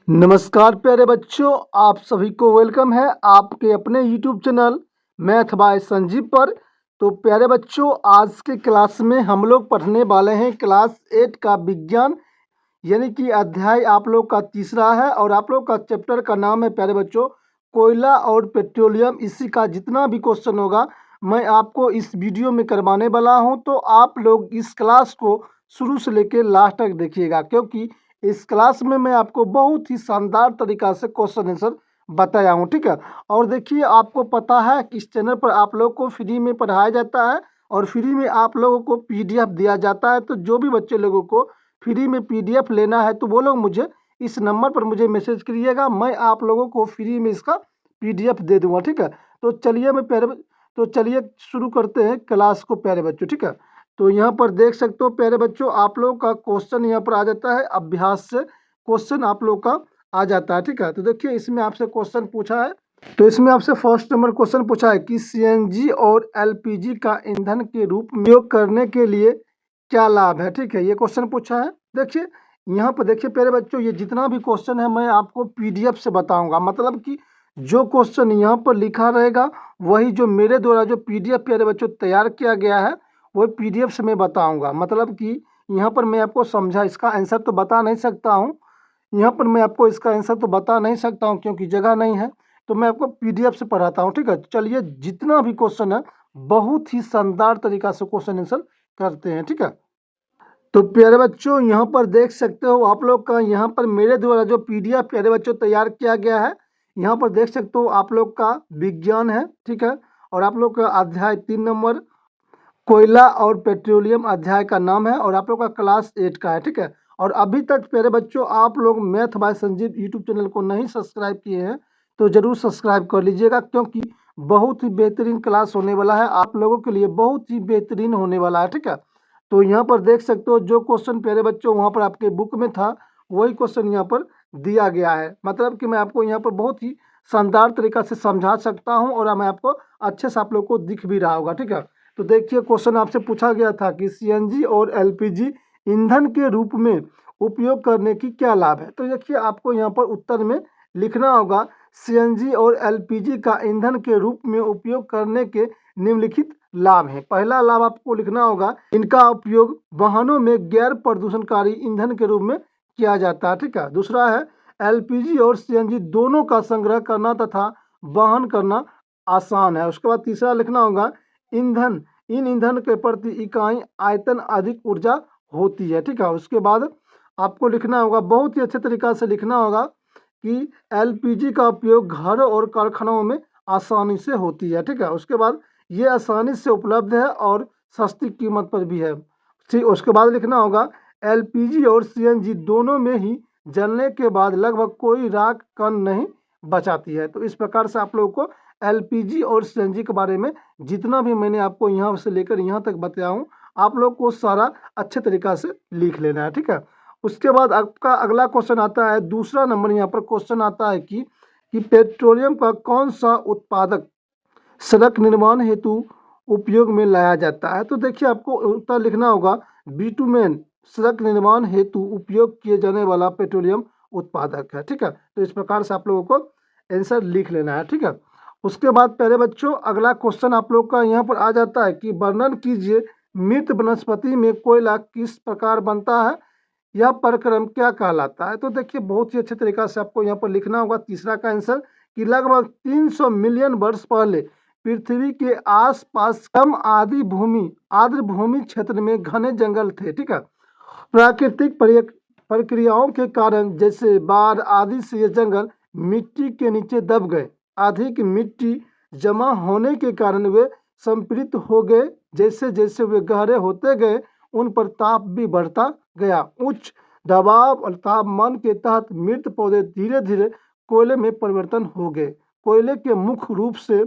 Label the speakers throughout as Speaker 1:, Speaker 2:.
Speaker 1: नमस्कार प्यारे बच्चों, आप सभी को वेलकम है आपके अपने YouTube channel math bye Sanjeev पर। तो प्यारे बच्चों, आज के क्लास में हम लोग पढ़ने वाले हैं क्लास 8 का विज्ञान, यानी कि अध्याय आप लोग का तीसरा है और आप लोग का चैप्टर का नाम है प्यारे बच्चों कोयला और पेट्रोलियम। इसी का जितना भी क्वेश्चन होगा मैं आपको इस वीडियो में करवाने वाला हूं, तो आप लोग इस क्लास को शुरू से लेकर लास्ट तक देखिएगा, क्योंकि इस क्लास में मैं आपको बहुत ही शानदार तरीका से क्वेश्चन आंसर बताया हूँ। ठीक है, और देखिए आपको पता है कि इस चैनल पर आप लोग को फ्री में पढ़ाया जाता है और फ्री में आप लोगों को PDF दिया जाता है। तो जो भी बच्चे लोगों को फ्री में PDF लेना है तो वो लोग मुझे इस नंबर पर मुझे मैसेज करिएगा, मैं आप लोगों को फ्री में इसका PDF दे दूंगा। ठीक है, तो चलिए शुरू करते हैं क्लास को प्यारे बच्चों। ठीक है, तो यहाँ पर देख सकते हो प्यारे बच्चों, आप लोगों का क्वेश्चन यहाँ पर आ जाता है, अभ्यास से क्वेश्चन आप लोग का आ जाता है। ठीक है, तो देखिए इसमें आपसे क्वेश्चन पूछा है, तो इसमें आपसे फर्स्ट नंबर क्वेश्चन पूछा है कि CNG और LPG का ईंधन के रूप में उपयोग करने के लिए क्या लाभ है। ठीक है, ये क्वेश्चन पूछा है। देखिए यहाँ पर देखिए प्यारे बच्चों, ये जितना भी क्वेश्चन है मैं आपको PDF से बताऊंगा, मतलब कि जो क्वेश्चन यहाँ पर लिखा रहेगा वही जो मेरे द्वारा जो PDF प्यारे बच्चों तैयार किया गया है वो PDF से मैं बताऊंगा। मतलब कि यहाँ पर मैं आपको समझा इसका आंसर तो बता नहीं सकता हूँ, यहाँ पर मैं आपको इसका आंसर तो बता नहीं सकता हूँ क्योंकि जगह नहीं है, तो मैं आपको PDF से पढ़ाता हूँ। ठीक है, चलिए जितना भी क्वेश्चन है बहुत ही शानदार तरीका से क्वेश्चन आंसर करते हैं। ठीक है, तो प्यारे बच्चों यहाँ पर देख सकते हो आप लोग का, यहाँ पर मेरे द्वारा जो PDF प्यारे बच्चों तैयार किया गया है, यहाँ पर देख सकते हो आप लोग का विज्ञान है। ठीक है, और आप लोग का अध्याय 3 नंबर कोयला और पेट्रोलियम अध्याय का नाम है और आप लोग का क्लास 8 का है। ठीक है, और अभी तक प्यारे बच्चों आप लोग math bye Sanjeev YouTube channel को नहीं सब्सक्राइब किए हैं तो जरूर सब्सक्राइब कर लीजिएगा, क्योंकि बहुत ही बेहतरीन क्लास होने वाला है, आप लोगों के लिए बहुत ही बेहतरीन होने वाला है। ठीक है, तो यहाँ पर देख सकते हो जो क्वेश्चन प्यारे बच्चों वहाँ पर आपके बुक में था वही क्वेश्चन यहाँ पर दिया गया है, मतलब कि मैं आपको यहाँ पर बहुत ही शानदार तरीका से समझा सकता हूँ और मैं आपको अच्छे से आप लोग को दिख भी रहा होगा। ठीक है, तो देखिए क्वेश्चन आपसे पूछा गया था कि CNG और LPG ईंधन के रूप में उपयोग करने की क्या लाभ है। तो देखिए आपको यहाँ पर उत्तर में लिखना होगा CNG और LPG का ईंधन के रूप में उपयोग करने के निम्नलिखित लाभ हैं। पहला लाभ आपको लिखना होगा, इनका उपयोग वाहनों में गैर प्रदूषणकारी ईंधन के रूप में किया जाता है। ठीक है, दूसरा है LPG और CNG दोनों का संग्रह करना तथा वहन करना आसान है। उसके बाद तीसरा लिखना होगा, ईंधन इन ईंधन के प्रति इकाई आयतन अधिक ऊर्जा होती है। ठीक है, उसके बाद आपको लिखना होगा, बहुत ही अच्छे तरीका से लिखना होगा कि LPG का उपयोग घरों और कारखानों में आसानी से होती है। ठीक है, उसके बाद ये आसानी से उपलब्ध है और सस्ती कीमत पर भी है। ठीक, उसके बाद लिखना होगा LPG और CNG दोनों में ही जलने के बाद लगभग कोई राख कण नहीं बचाती है। तो इस प्रकार से आप लोगों को LPG और CNG के बारे में जितना भी मैंने आपको यहाँ से लेकर यहाँ तक बताया हूँ आप लोग को सारा अच्छे तरीका से लिख लेना है। ठीक है, उसके बाद आपका अगला क्वेश्चन आता है, दूसरा नंबर यहाँ पर क्वेश्चन आता है कि पेट्रोलियम का कौन सा उत्पादक सड़क निर्माण हेतु उपयोग में लाया जाता है। तो देखिए आपको उत्तर लिखना होगा, बिटुमेन सड़क निर्माण हेतु उपयोग किए जाने वाला पेट्रोलियम उत्पादक है। ठीक है, तो इस प्रकार से आप लोगों को आंसर लिख लेना है। ठीक है, उसके बाद प्यारे बच्चों अगला क्वेश्चन आप लोग का यहाँ पर आ जाता है कि वर्णन कीजिए मृत वनस्पति में कोयला किस प्रकार बनता है, यह प्रक्रम क्या कहलाता है। तो देखिए बहुत ही अच्छे तरीका से आपको यहाँ पर लिखना होगा तीसरा का आंसर कि लगभग 300 मिलियन वर्ष पहले पृथ्वी के आसपास कम आर्द्र भूमि क्षेत्र में घने जंगल थे। ठीक है, प्राकृतिक प्रक्रियाओं के कारण जैसे बाढ़ आदि से ये जंगल मिट्टी के नीचे दब गए, अधिक मिट्टी जमा होने के कारण वे संपीड़ित हो गए। जैसे जैसे वे गहरे होते गए उन पर ताप भी बढ़ता गया। उच्च दबाव और तापमान के तहत मृत पौधे धीरे धीरे कोयले में परिवर्तन हो गए। कोयले के मुख्य रूप से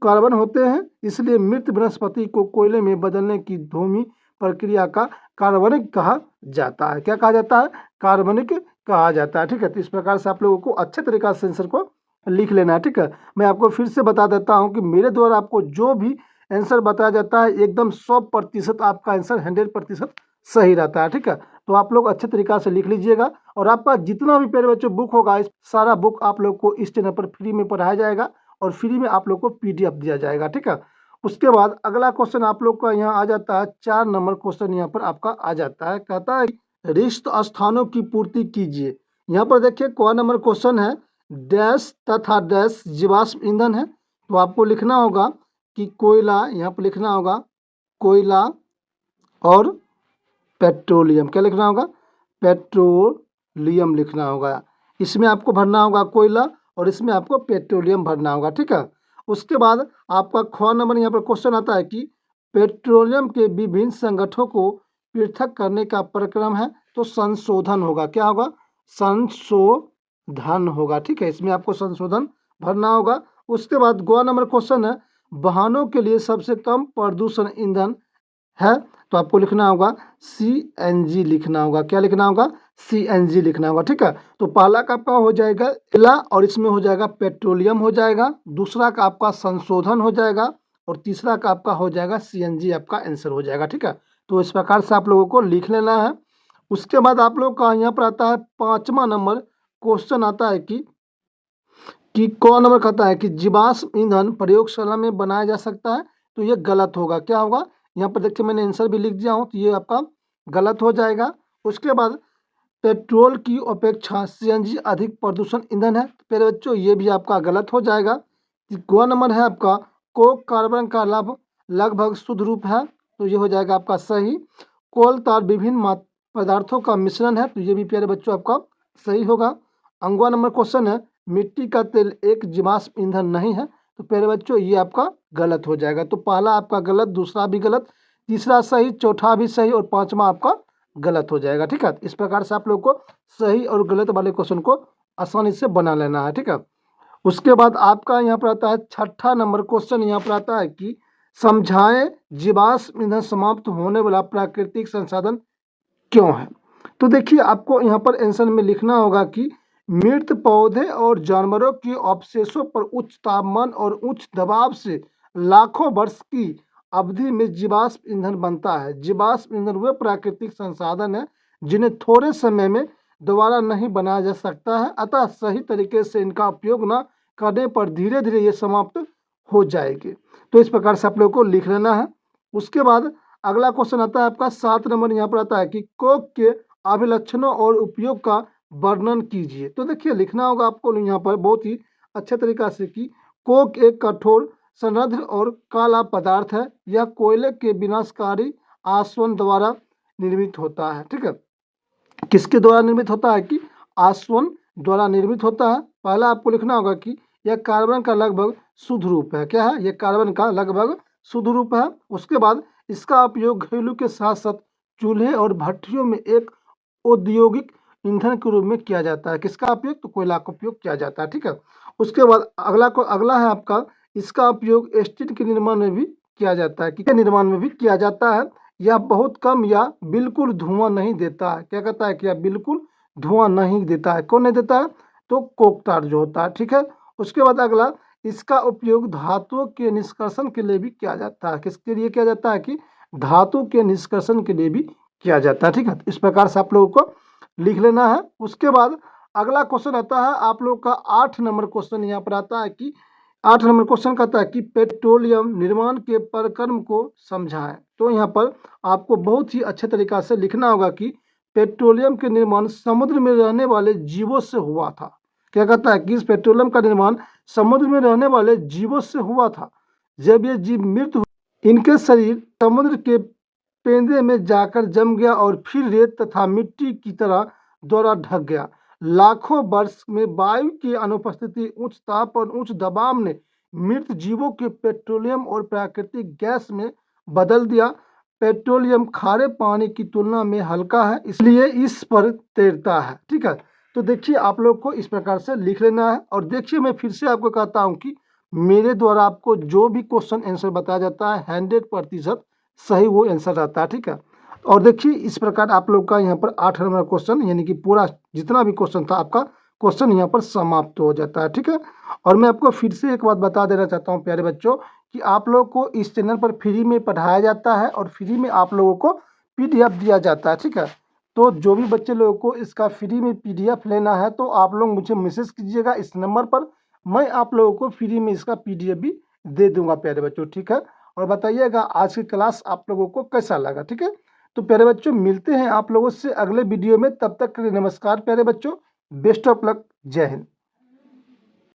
Speaker 1: कार्बन होते हैं, इसलिए मृत वनस्पति को कोयले में बदलने की धूमी प्रक्रिया का कार्बनिक कहा जाता है। क्या कहा जाता है? कार्बनिक कहा जाता है। ठीक है, तो इस प्रकार से आप लोगों को अच्छे तरीका से आंसर को लिख लेना है। ठीक है, मैं आपको फिर से बता देता हूं कि मेरे द्वारा आपको जो भी आंसर बताया जाता है एकदम 100% आपका आंसर 100% सही रहता है। ठीक है, तो आप लोग अच्छे तरीक़ा से लिख लीजिएगा। और आपका जितना भी प्यारे बच्चों बुक होगा, इस सारा बुक आप लोग को इस चैनल पर फ्री में पढ़ाया जाएगा और फ्री में आप लोग को PDF दिया जाएगा, ठीक है। उसके बाद अगला क्वेश्चन आप लोग का यहाँ आ जाता है, 4 नंबर क्वेश्चन यहाँ पर आपका आ जाता है। कहता है रिक्त स्थानों की पूर्ति कीजिए। यहाँ पर देखिए क नंबर क्वेश्चन है, डैश तथा डैश जीवाश्म ईंधन है। तो आपको लिखना होगा कि कोयला, यहाँ पर लिखना होगा कोयला और पेट्रोलियम। क्या लिखना होगा? पेट्रोलियम लिखना होगा। इसमें आपको भरना होगा कोयला और इसमें आपको पेट्रोलियम भरना होगा, ठीक है। उसके बाद आपका ख नंबर यहाँ पर क्वेश्चन आता है कि पेट्रोलियम के विभिन्न संगठनों को पृथक करने का प्रक्रम है। तो संशोधन होगा। क्या होगा? संशोधन होगा, ठीक है। इसमें आपको संशोधन भरना होगा। उसके बाद ग नंबर क्वेश्चन है, वाहनों के लिए सबसे कम प्रदूषण ईंधन है। तो आपको लिखना होगा CNG लिखना होगा। क्या लिखना होगा? CNG लिखना होगा, ठीक है। तो पहला का आपका हो जाएगा कोयला और इसमें हो जाएगा पेट्रोलियम हो जाएगा, दूसरा का आपका संशोधन हो जाएगा और तीसरा का आपका हो जाएगा CNG, आपका आंसर हो जाएगा, ठीक है। तो इस प्रकार से आप लोगों को लिख लेना है। उसके बाद आप लोग का यहाँ पर आता है 5वां नंबर क्वेश्चन आता है कि क नंबर कहता है कि जीवाश्म ईंधन प्रयोगशाला में बनाया जा सकता है। तो ये गलत होगा। क्या होगा? यहाँ पर देखिए मैंने आंसर भी लिख दिया हूँ, तो ये आपका गलत हो जाएगा। उसके बाद पेट्रोल की अपेक्षा CNG अधिक प्रदूषण ईंधन है। मेरे बच्चों ये भी आपका गलत हो जाएगा। ग नंबर है आपका कोक कार्बन का लगभग शुद्ध रूप है। तो ये हो जाएगा आपका सही। कोल तार विभिन्न पदार्थों का मिश्रण है। तो ये भी प्यारे बच्चों आपका सही होगा। अंगवा नंबर क्वेश्चन है, मिट्टी का तेल एक जीवाश्म ईंधन नहीं है। तो प्यारे बच्चों ये आपका गलत हो जाएगा। तो पहला आपका गलत, दूसरा भी गलत, तीसरा सही, चौथा भी सही और 5वां आपका गलत हो जाएगा, ठीक है। इस प्रकार से आप लोग को सही और गलत वाले क्वेश्चन को आसानी से बना लेना है, ठीक है। उसके बाद आपका यहाँ पर आता है 6ठा नंबर क्वेश्चन। यहाँ पर आता है कि समझाएं जीवाश्म ईंधन समाप्त होने वाला प्राकृतिक संसाधन क्यों है। तो देखिए आपको यहाँ पर आंसर में लिखना होगा कि मृत पौधे और जानवरों के अवशेषों पर उच्च तापमान और उच्च दबाव से लाखों वर्ष की अवधि में जीवाश्म ईंधन बनता है। जीवाश्म ईंधन वे प्राकृतिक संसाधन है जिन्हें थोड़े समय में दोबारा नहीं बनाया जा सकता है, अतः सही तरीके से इनका उपयोग न करने पर धीरे धीरे ये समाप्त हो जाएगी। तो इस प्रकार से आप लोग को लिख लेना है। उसके बाद अगला क्वेश्चन आता है आपका 7 नंबर। यहाँ पर आता है कि कोक के अभिलक्षणों और उपयोग का वर्णन कीजिए। तो देखिए लिखना होगा आपको यहाँ पर बहुत ही अच्छे तरीका से कि कोक एक कठोर सनद्र और काला पदार्थ है। यह कोयले के विनाशकारी आसवन द्वारा निर्मित होता है, ठीक है। किसके द्वारा निर्मित होता है? कि आसवन द्वारा निर्मित होता है। पहला आपको लिखना होगा कि यह कार्बन का लगभग शुद्ध रूप है। क्या है? यह कार्बन का लगभग शुद्ध रूप है। उसके बाद इसका उपयोग घरेलू के साथ साथ चूल्हे और भट्टियों में एक औद्योगिक ईंधन के रूप में किया जाता है। किसका उपयोग? तो कोयला का उपयोग किया जाता है, ठीक है। उसके बाद अगला है आपका, इसका उपयोग स्टील के निर्माण में भी किया जाता है। किसके निर्माण में भी किया जाता है? यह बहुत कम या बिल्कुल धुआं नहीं देता है। क्या कहता है कि यह बिल्कुल धुआं नहीं देता है। कौन नहीं देता है? तो कोक tar जो होता है, ठीक है। उसके बाद अगला, इसका उपयोग धातुओं के निष्कर्षण के लिए भी किया जाता है। किसके लिए किया जाता है? कि धातु के निष्कर्षण के लिए भी किया जाता है, ठीक है। इस प्रकार से आप लोगों को लिख लेना है। उसके बाद अगला क्वेश्चन आता है आप लोग का 8 नंबर क्वेश्चन। यहाँ पर आता है कि 8 नंबर क्वेश्चन कहता है कि पेट्रोलियम निर्माण के प्रक्रम को समझाएं। तो यहाँ पर आपको बहुत ही अच्छे तरीका से लिखना होगा कि पेट्रोलियम के निर्माण समुद्र में रहने वाले जीवों से हुआ था। क्या कहता है? कि इस पेट्रोलियम का निर्माण समुद्र में रहने वाले जीवों से हुआ था। जब ये जीव मृत हुए, इनके शरीर समुद्र के पेंदे में जाकर जम गया और फिर रेत तथा मिट्टी की तरह द्वारा ढक गया। लाखों वर्ष में वायु की अनुपस्थिति, उच्च ताप और उच्च दबाव ने मृत जीवों के पेट्रोलियम और प्राकृतिक गैस में बदल दिया। पेट्रोलियम खारे पानी की तुलना में हल्का है, इसलिए इस पर तैरता है, ठीक है। तो देखिए आप लोग को इस प्रकार से लिख लेना है। और देखिए मैं फिर से आपको कहता हूँ कि मेरे द्वारा आपको जो भी क्वेश्चन आंसर बताया जाता है 100% सही वो आंसर रहता है, ठीक है। और देखिए इस प्रकार आप लोग का यहाँ पर 8 नंबर क्वेश्चन यानी कि पूरा जितना भी क्वेश्चन था आपका क्वेश्चन यहाँ पर समाप्त हो जाता है, ठीक है। और मैं आपको फिर से एक बात बता देना चाहता हूँ प्यारे बच्चों कि आप लोग को इस चैनल पर फ्री में पढ़ाया जाता है और फ्री में आप लोगों को PDF दिया जाता है, ठीक है। तो जो भी बच्चे लोगों को इसका फ्री में PDF लेना है तो आप लोग मुझे मैसेज कीजिएगा इस नंबर पर, मैं आप लोगों को फ्री में इसका PDF भी दे दूंगा प्यारे बच्चों, ठीक है। और बताइएगा आज की क्लास आप लोगों को कैसा लगा, ठीक है। तो प्यारे बच्चों मिलते हैं आप लोगों से अगले वीडियो में, तब तक के लिए नमस्कार प्यारे बच्चों, बेस्ट ऑफ लक, जय हिंद।